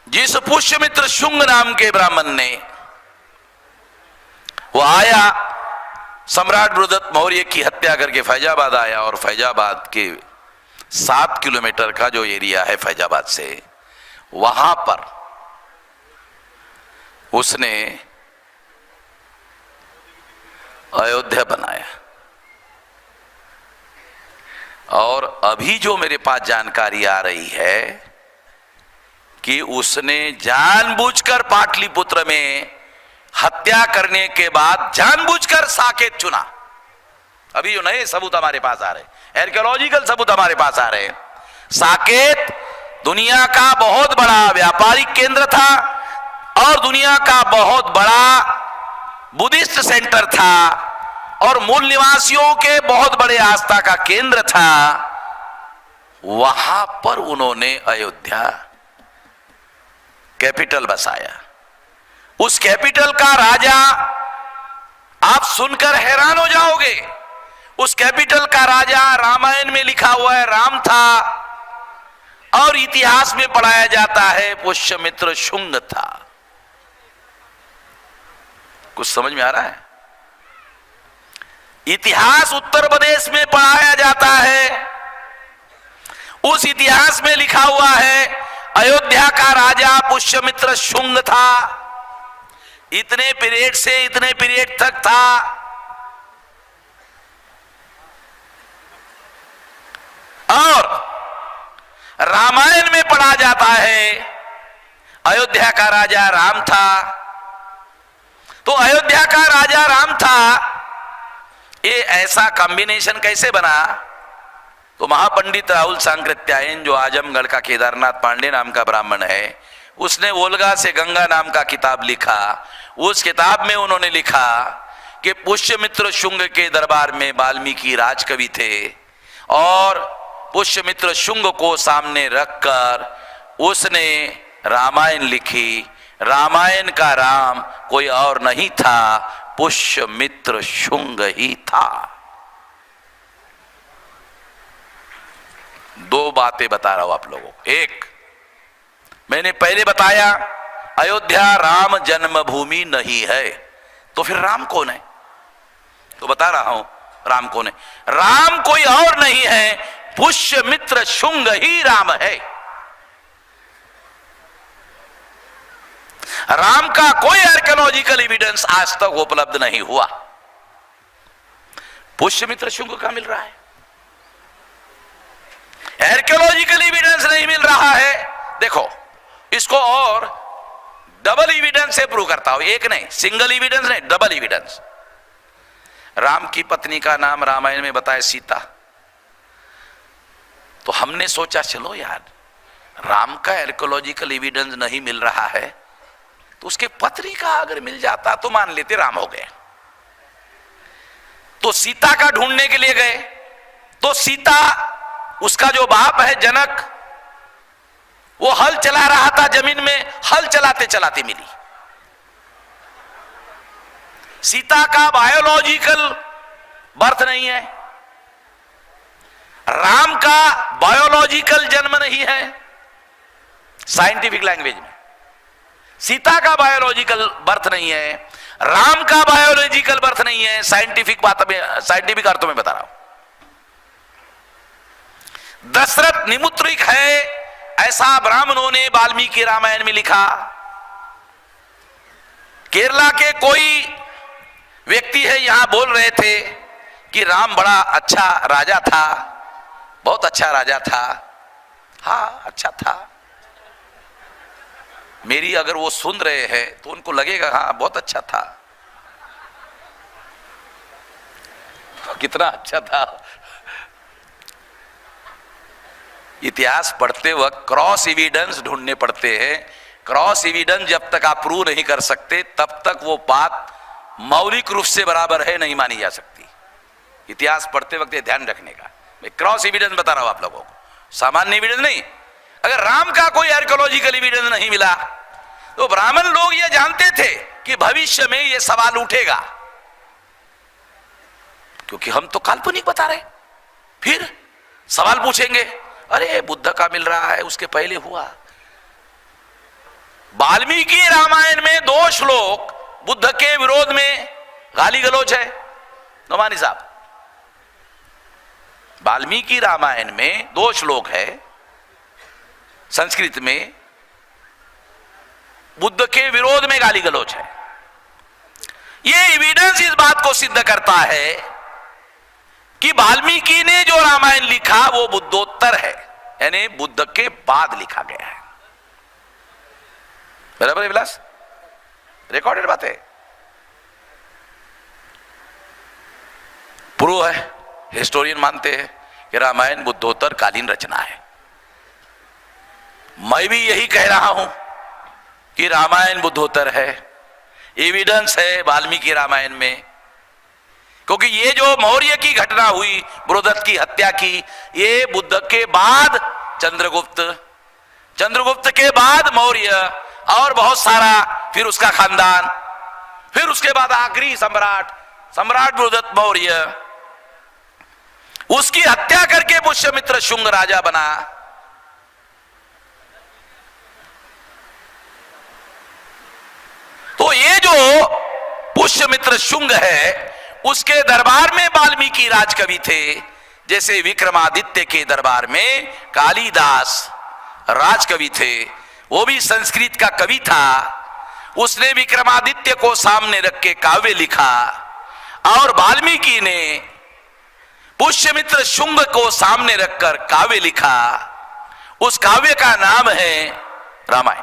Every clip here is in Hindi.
जिस पुष्यमित्र शुंग नाम के ब्राह्मण ने वो आया, सम्राट बृहदत्त मौर्य की हत्या करके फैजाबाद आया और फैजाबाद के 7 किलोमीटर का जो एरिया है फैजाबाद से, वहां पर उसने अयोध्या बनाया। और अभी जो मेरे पास जानकारी आ रही है कि उसने जानबूझकर पाटलिपुत्र में हत्या करने के बाद जानबूझकर साकेत चुना। अभी जो नए सबूत हमारे पास आ रहे, आर्कियोलॉजिकल सबूत हमारे पास आ रहे, साकेत दुनिया का बहुत बड़ा व्यापारिक केंद्र था और दुनिया का बहुत बड़ा बुद्धिस्ट सेंटर था और मूल निवासियों के बहुत बड़े आस्था का केंद्र था। वहां पर उन्होंने अयोध्या कैपिटल बसाया। उस कैपिटल का राजा, आप सुनकर हैरान हो जाओगे, उस कैपिटल का राजा रामायण में लिखा हुआ है राम था और इतिहास में पढ़ाया जाता है पुष्यमित्र शुंग था। कुछ समझ में आ रहा है? इतिहास उत्तर प्रदेश में पढ़ाया जाता है, उस इतिहास में लिखा हुआ है अयोध्या का राजा पुष्यमित्र शुंग था, इतने पीरियड से इतने पीरियड तक था। और रामायण में पढ़ा जाता है अयोध्या का राजा राम था। तो अयोध्या का राजा राम था, ये ऐसा कॉम्बिनेशन कैसे बना? तो महापंडित राहुल सांकृत्यायन, जो आजमगढ़ का केदारनाथ पांडे नाम का ब्राह्मण है, उसने ओल्गा से गंगा नाम का किताब लिखा। उस किताब में उन्होंने लिखा कि पुष्यमित्र शुंग के दरबार में वाल्मीकि राजकवि थे और पुष्यमित्र शुंग को सामने रखकर उसने रामायण लिखी। रामायण का राम कोई और नहीं था, पुष्यमित्र शुंग ही था। दो बातें बता रहा हूं आप लोगों को। एक, मैंने पहले बताया अयोध्या राम जन्मभूमि नहीं है, तो फिर राम कौन है? तो बता रहा हूं राम कौन है। राम कोई और नहीं है, पुष्यमित्र शुंग ही राम है। राम का कोई आर्कियोलॉजिकल एविडेंस आज तक उपलब्ध नहीं हुआ, पुष्यमित्र शुंग का मिल रहा है। आर्कियोलॉजिकल एविडेंस नहीं मिल रहा है। देखो, इसको और डबल एविडेंस से प्रूव करता हूं, एक नहीं, सिंगल एविडेंस नहीं, डबल एविडेंस। राम की पत्नी का नाम रामायण में बताया सीता। तो हमने सोचा चलो यार, राम का आर्कियोलॉजिकल एविडेंस नहीं मिल रहा है, तो उसके पत्नी का अगर मिल जाता तो मान लेते राम हो गए। तो सीता का ढूंढने के लिए गए, तो सीता, उसका जो बाप है जनक, वो हल चला रहा था जमीन में, हल चलाते चलाते मिली। सीता का बायोलॉजिकल बर्थ नहीं है, राम का बायोलॉजिकल जन्म नहीं है। साइंटिफिक लैंग्वेज में सीता का बायोलॉजिकल बर्थ नहीं है, राम का बायोलॉजिकल बर्थ नहीं है। साइंटिफिक बात में, साइंटिफिक अर्थों में बता रहा हूं। दशरथ निमुत्रिक है, ऐसा ब्राह्मणों ने वाल्मीकि रामायण में लिखा। केरला के कोई व्यक्ति है यहां बोल रहे थे कि राम बड़ा अच्छा राजा था, बहुत अच्छा राजा था। हाँ, अच्छा था। मेरी अगर वो सुन रहे हैं तो उनको लगेगा हाँ बहुत अच्छा था, कितना अच्छा था। इतिहास पढ़ते वक्त क्रॉस एविडेंस ढूंढने पड़ते हैं। क्रॉस एविडेंस जब तक आप प्रूव नहीं कर सकते तब तक वो बात मौलिक रूप से बराबर है नहीं मानी जा सकती। इतिहास पढ़ते वक्त ये ध्यान रखने का। मैं क्रॉस एविडेंस बता रहा हूं आप लोगों को, सामान्य एविडेंस नहीं। अगर राम का कोई आर्कियोलॉजिकल एविडेंस नहीं मिला तो ब्राह्मण लोग ये जानते थे कि भविष्य में ये सवाल उठेगा, क्योंकि हम तो काल्पनिक बता रहे। फिर सवाल पूछेंगे, अरे बुद्ध का मिल रहा है, उसके पहले हुआ। वाल्मीकि रामायण में 2 श्लोक बुद्ध के विरोध में गाली गलौज है। नोमानी साहब, वाल्मीकि रामायण में 2 श्लोक है संस्कृत में, बुद्ध के विरोध में गाली गलौज है। यह एविडेंस इस बात को सिद्ध करता है कि वाल्मीकि ने जो रामायण लिखा वो बुद्धोत्तर है, यानी बुद्ध के बाद लिखा गया है। बराबर है विलास? रिकॉर्डेड बात है, प्रूव है। हिस्टोरियन मानते हैं कि रामायण बुद्धोत्तर कालीन रचना है। मैं भी यही कह रहा हूं कि रामायण बुद्धोत्तर है। एविडेंस है वाल्मीकि रामायण में, क्योंकि ये जो मौर्य की घटना हुई, बृहदत्त की हत्या की, ये बुद्ध के बाद चंद्रगुप्त, चंद्रगुप्त के बाद मौर्य और बहुत सारा, फिर उसका खानदान, फिर उसके बाद आखिरी सम्राट, सम्राट बृहदत्त मौर्य, उसकी हत्या करके पुष्यमित्र शुंग राजा बना। तो ये जो पुष्यमित्र शुंग है, उसके दरबार में वाल्मीकि राजकवि थे। जैसे विक्रमादित्य के दरबार में कालिदास राजकवि थे, वो भी संस्कृत का कवि था। उसने विक्रमादित्य को सामने रख के काव्य लिखा, और वाल्मीकि ने पुष्यमित्र शुंग को सामने रखकर काव्य लिखा। उस काव्य का नाम है रामायण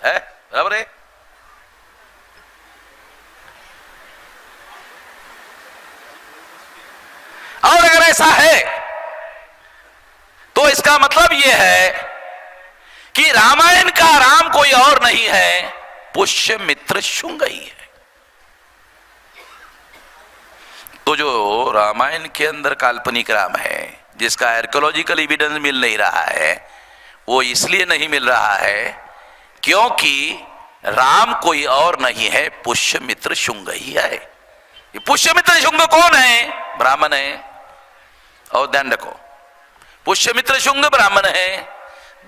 है। बराबर है? और अगर ऐसा है तो इसका मतलब यह है कि रामायण का राम कोई और नहीं है, पुष्यमित्र शुंग ही है। तो जो रामायण के अंदर काल्पनिक राम है, जिसका आर्कियोलॉजिकल एविडेंस मिल नहीं रहा है, वो इसलिए नहीं मिल रहा है क्योंकि राम कोई और नहीं है, पुष्यमित्र शुंग ही है। ये पुष्यमित्र शुंग कौन है? ब्राह्मण है। और ध्यान रखो, पुष्यमित्र शुंग ब्राह्मण है।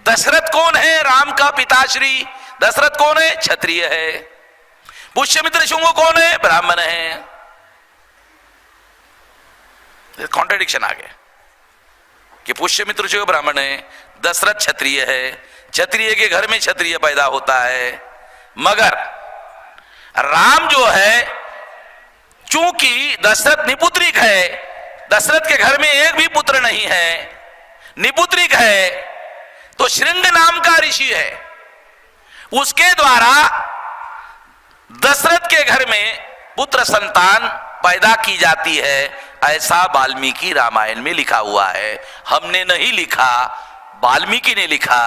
दशरथ कौन है? राम का पिताश्री दशरथ कौन है? क्षत्रिय है। पुष्यमित्र शुंग कौन है? ब्राह्मण है। कॉन्ट्रडिक्शन आ गया कि पुष्यमित्र शुंग ब्राह्मण है, दशरथ क्षत्रिय है, क्षत्रिय के घर में क्षत्रिय पैदा होता है। मगर राम जो है, चूंकि दशरथ निपुत्रिक है, दशरथ के घर में एक भी पुत्र नहीं है, निपुत्रिक है, तो श्रृंग नाम का ऋषि है, उसके द्वारा दशरथ के घर में पुत्र संतान पैदा की जाती है। ऐसा वाल्मीकि रामायण में लिखा हुआ है। हमने नहीं लिखा, वाल्मीकि ने लिखा।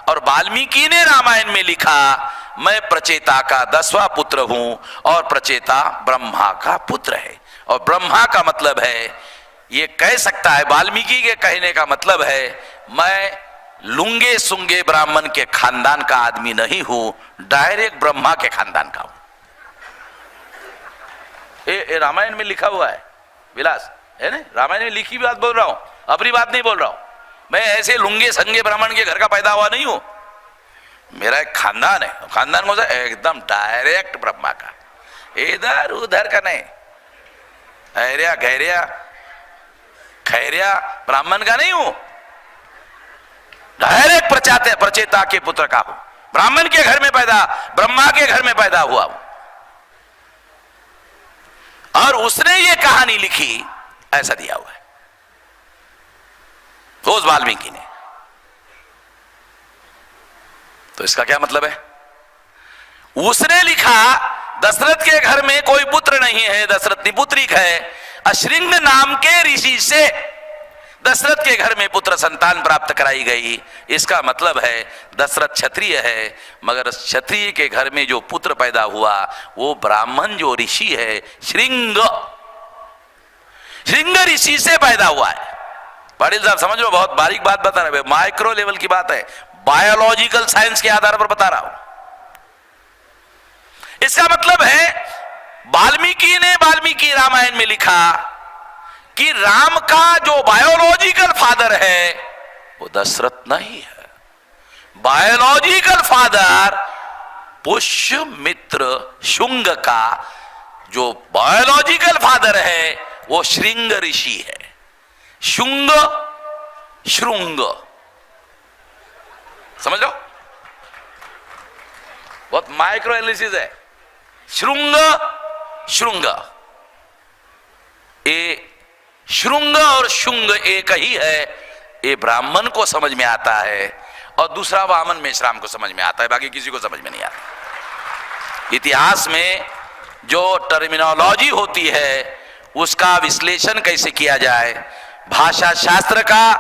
और वाल्मीकि ने रामायण में लिखा, मैं प्रचेता का 10वां पुत्र हूं, और प्रचेता ब्रह्मा का पुत्र है। और ब्रह्मा का मतलब है, ये कह सकता है, वाल्मीकि के कहने का मतलब है, मैं लुंगे सुंगे ब्राह्मण के खानदान का आदमी नहीं हूं, डायरेक्ट ब्रह्मा के खानदान का हूं। ये रामायण में लिखा हुआ है विलास, है ना? रामायण में लिखी बात बोल रहा हूं, अपनी बात नहीं बोल रहा हूं। मैं ऐसे लुंगे संगे ब्राह्मण के घर का पैदा हुआ नहीं हूं। मेरा एक खानदान है, खानदान कौन सा? एकदम डायरेक्ट ब्रह्मा का, इधर उधर का नहीं, ऐरिया गैरिया खैरिया ब्राह्मण का नहीं हूं, डायरेक्ट प्रचेता के पुत्र का हूं। ब्राह्मण के घर में पैदा, ब्रह्मा के घर में पैदा हुआ हूं। और उसने ये कहानी लिखी, ऐसा दिया हुआ है रोज वाल्मीकि ने। तो इसका क्या मतलब है? उसने लिखा, दशरथ के घर में कोई पुत्र नहीं है, दशरथ निपुत्रिक है। अश्रिंग नाम के ऋषि से दशरथ के घर में पुत्र संतान प्राप्त कराई गई। इसका मतलब है दशरथ क्षत्रिय है, मगर क्षत्रिय के घर में जो पुत्र पैदा हुआ वो ब्राह्मण जो ऋषि है, श्रृंग ऋषि से पैदा हुआ है। पाटिल साहब समझ लो, बहुत बारीक बात बता रहे, माइक्रो लेवल की बात है, बायोलॉजिकल साइंस के आधार पर बता रहा हूं। इसका मतलब है वाल्मीकि ने वाल्मीकि रामायण में लिखा कि राम का जो बायोलॉजिकल फादर है वो दशरथ नहीं है, बायोलॉजिकल फादर पुष्यमित्र शुंग का जो बायोलॉजिकल फादर है वो श्रृंग ऋषि है। शुंग श्रृंग, समझ लो, बहुत माइक्रो एनालिसिस है। श्रृंग श्रृंग, ये श्रृंग और शुंग एक ही है, ये ब्राह्मण को समझ में आता है और दूसरा वामन मेश्राम को समझ में आता है, बाकी किसी को समझ में नहीं आता। इतिहास में जो टर्मिनोलॉजी होती है उसका विश्लेषण कैसे किया जाए, भाषा शास्त्र का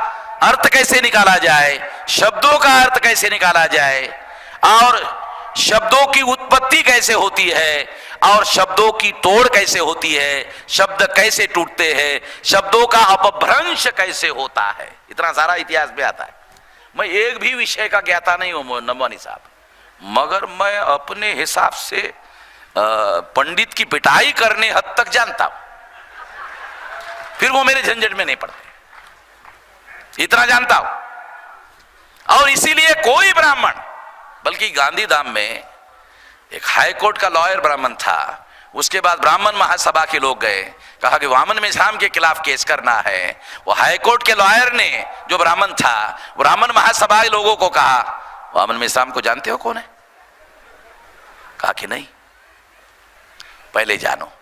अर्थ कैसे निकाला जाए, शब्दों का अर्थ कैसे निकाला जाए, और शब्दों की उत्पत्ति कैसे होती है, और शब्दों की तोड़ कैसे होती है, शब्द कैसे टूटते हैं, शब्दों का अपभ्रंश कैसे होता है, इतना सारा इतिहास में आता है। मैं एक भी विषय का ज्ञाता नहीं हूं नमवानी साहब, मगर मैं अपने हिसाब से पंडित की पिटाई करने हद तक जानता हूं, फिर वो मेरे झंझट में नहीं पड़ते, इतना जानता हूं। और इसीलिए कोई ब्राह्मण, बल्कि गांधीधाम में एक हाई कोर्ट का लॉयर ब्राह्मण था, उसके बाद ब्राह्मण महासभा के लोग गए, कहा कि वामन मेश्राम के खिलाफ केस करना है। वो हाई कोर्ट के लॉयर ने, जो ब्राह्मण था, ब्राह्मण महासभा के लोगों को कहा, वामन मेश्राम को जानते हो कौन है? कहा कि नहीं, पहले जानो।